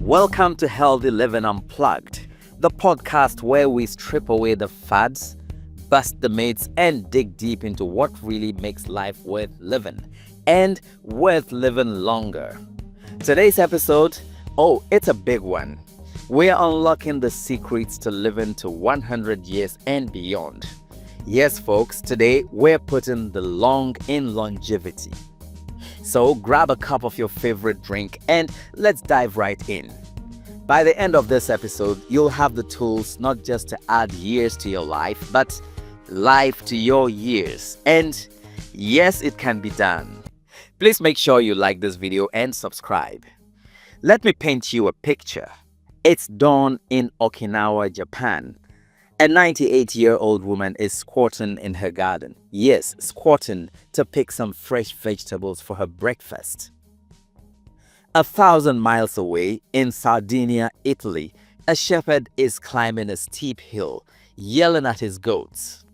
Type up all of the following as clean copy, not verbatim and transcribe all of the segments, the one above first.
Welcome to Healthy Living Unplugged, the podcast where we strip away the fads, bust the myths, and dig deep into what really makes life worth living and worth living longer. Today's episode, it's a big one. We're unlocking the secrets to living to 100 years and beyond. Yes, folks, today we're putting the long in longevity. So grab a cup of your favorite drink and let's dive right in. By the end of this episode, you'll have the tools not just to add years to your life, but life to your years. And yes, it can be done. Please make sure you like this video and subscribe. Let me paint you a picture. It's dawn in Okinawa, Japan. A 98-year-old woman is squatting in her garden. Yes, squatting to pick some fresh vegetables for her breakfast. 1,000 miles away in Sardinia, Italy, a shepherd is climbing a steep hill, yelling at his goats.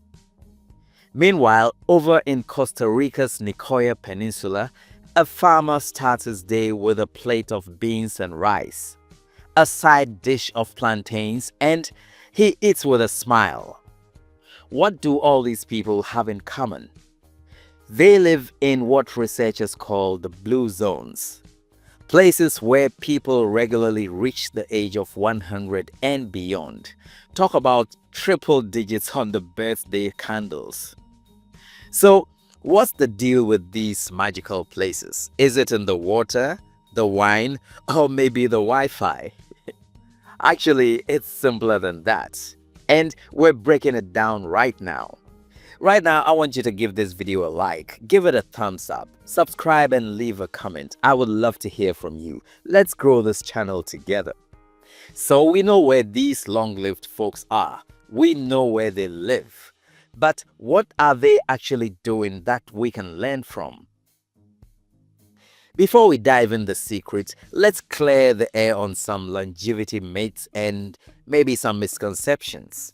Meanwhile, over in Costa Rica's Nicoya Peninsula, a farmer starts his day with a plate of beans and rice, a side dish of plantains, and he eats with a smile. What do all these people have in common? They live in what researchers call the blue zones, places where people regularly reach the age of 100 and beyond. Talk about triple digits on the birthday candles. So, what's the deal with these magical places? Is it in the water, the wine, or maybe the Wi-Fi? Actually, it's simpler than that. And we're breaking it down right now. Right now, I want you to give this video a like, give it a thumbs up, subscribe and leave a comment. I would love to hear from you. Let's grow this channel together. So we know where these long-lived folks are. We know where they live. But what are they actually doing that we can learn from? Before we dive in the secret, let's clear the air on some longevity myths and maybe some misconceptions.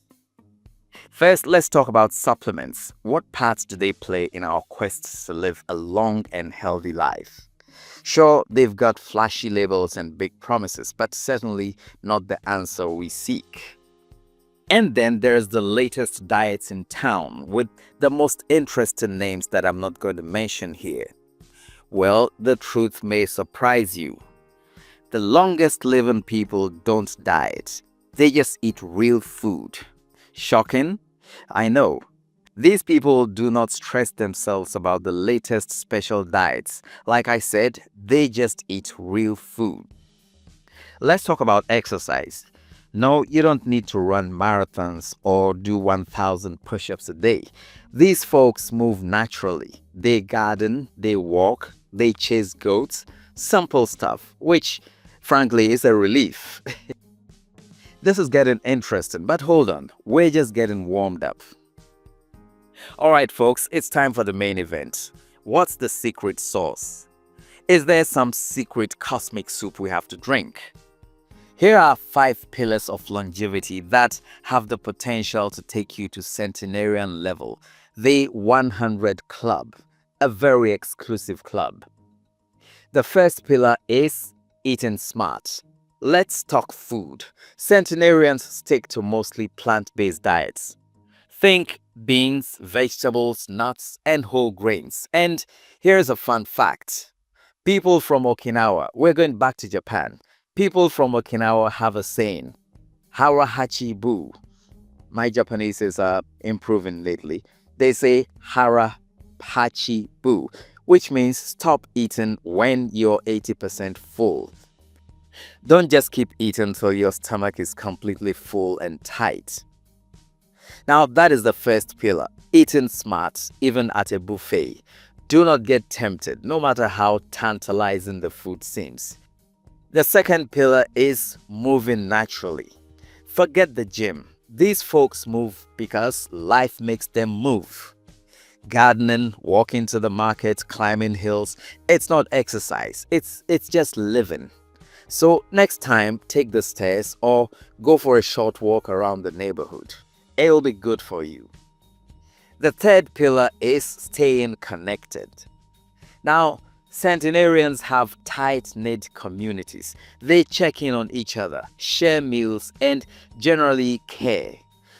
First, let's talk about supplements. What parts do they play in our quest to live a long and healthy life? Sure, they've got flashy labels and big promises, but certainly not the answer we seek. And then there's the latest diets in town with the most interesting names that I'm not going to mention here. Well, the truth may surprise you. The longest living people don't diet. They just eat real food. Shocking? I know. These people do not stress themselves about the latest special diets. Like I said, they just eat real food. Let's talk about exercise. No, you don't need to run marathons or do 1,000 push-ups a day. These folks move naturally. They garden, they walk, they chase goats, simple stuff, which frankly is a relief. This is getting interesting, but hold on, we're just getting warmed up. Alright folks, it's time for the main event. What's the secret sauce? Is there some secret cosmic soup we have to drink? Here are 5 pillars of longevity that have the potential to take you to centenarian level, the 100 Club, a very exclusive club. The first pillar is eating smart. Let's talk food. Centenarians stick to mostly plant-based diets. Think beans, vegetables, nuts, and whole grains. And here's a fun fact. People from Okinawa, we're going back to Japan. People from Okinawa have a saying, hara hachi bu. My Japanese is improving lately. They say hara hachi bu, which means stop eating when you're 80% full. Don't just keep eating till your stomach is completely full and tight. Now that is the first pillar, eating smart, even at a buffet. Do not get tempted, no matter how tantalizing the food seems. The second pillar is moving naturally. Forget the gym. These folks move because life makes them move. Gardening, walking to the market, climbing hills, it's not exercise, it's just living. So next time, take the stairs or go for a short walk around the neighborhood. It'll be good for you. The third pillar is staying connected. Now, Centenarians have tight-knit communities. They check in on each other, share meals, and generally care.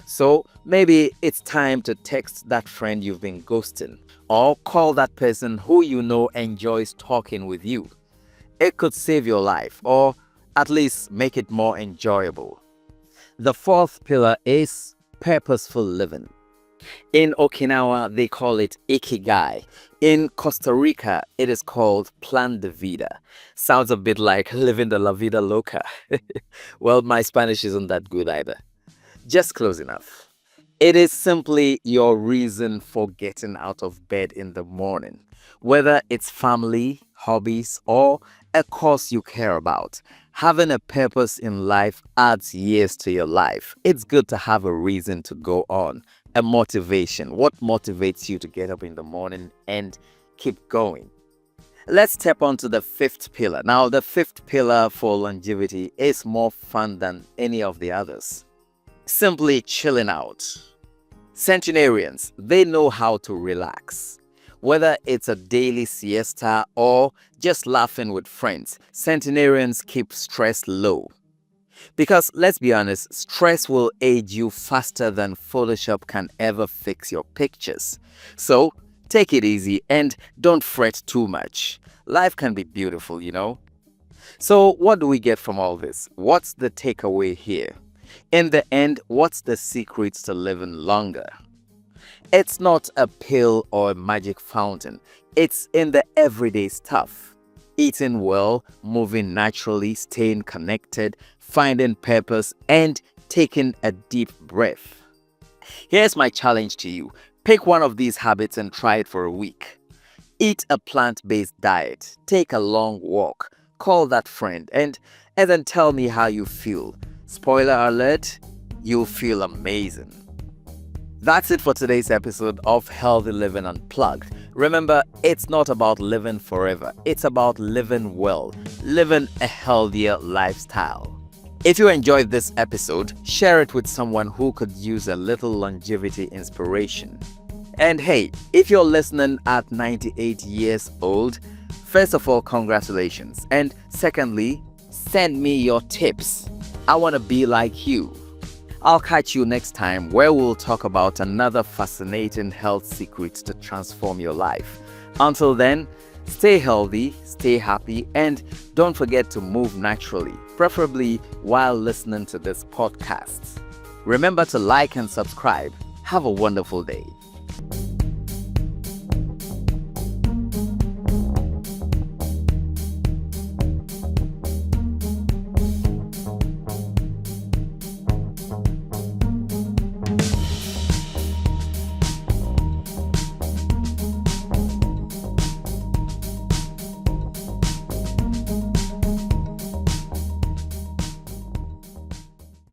So maybe it's time to text that friend you've been ghosting, or call that person who you know enjoys talking with you. It could save your life, or at least make it more enjoyable. The fourth pillar is purposeful living. In Okinawa, they call it ikigai. In Costa Rica, it is called plan de vida. Sounds a bit like living the la vida loca. Well, my Spanish isn't that good either. Just close enough. It is simply your reason for getting out of bed in the morning. Whether it's family, hobbies, or a cause you care about, having a purpose in life adds years to your life. It's good to have a reason to go on, a motivation. What motivates you to get up in the morning and keep going? Let's step on to the fifth pillar. Now, the fifth pillar for longevity is more fun than any of the others. Simply chilling out. Centenarians, they know how to relax. Whether it's a daily siesta or just laughing with friends, centenarians keep stress low. Because let's be honest, stress will age you faster than Photoshop can ever fix your pictures. So take it easy and don't fret too much. Life can be beautiful, you know. So what do we get from all this? What's the takeaway here? In the end, what's the secret to living longer? It's not a pill or a magic fountain. It's in the everyday stuff. Eating well, moving naturally, staying connected, finding purpose, and taking a deep breath. Here's my challenge to you. Pick one of these habits and try it for a week. Eat a plant-based diet. Take a long walk. Call that friend and then tell me how you feel. Spoiler alert, you'll feel amazing. That's it for today's episode of Healthy Living Unplugged. Remember, it's not about living forever. It's about living well, living a healthier lifestyle. If you enjoyed this episode, share it with someone who could use a little longevity inspiration. And hey, if you're listening at 98 years old, first of all, congratulations. And secondly, send me your tips. I want to be like you. I'll catch you next time where we'll talk about another fascinating health secret to transform your life. Until then, stay healthy, stay happy, and don't forget to move naturally, preferably while listening to this podcast. Remember to like and subscribe. Have a wonderful day.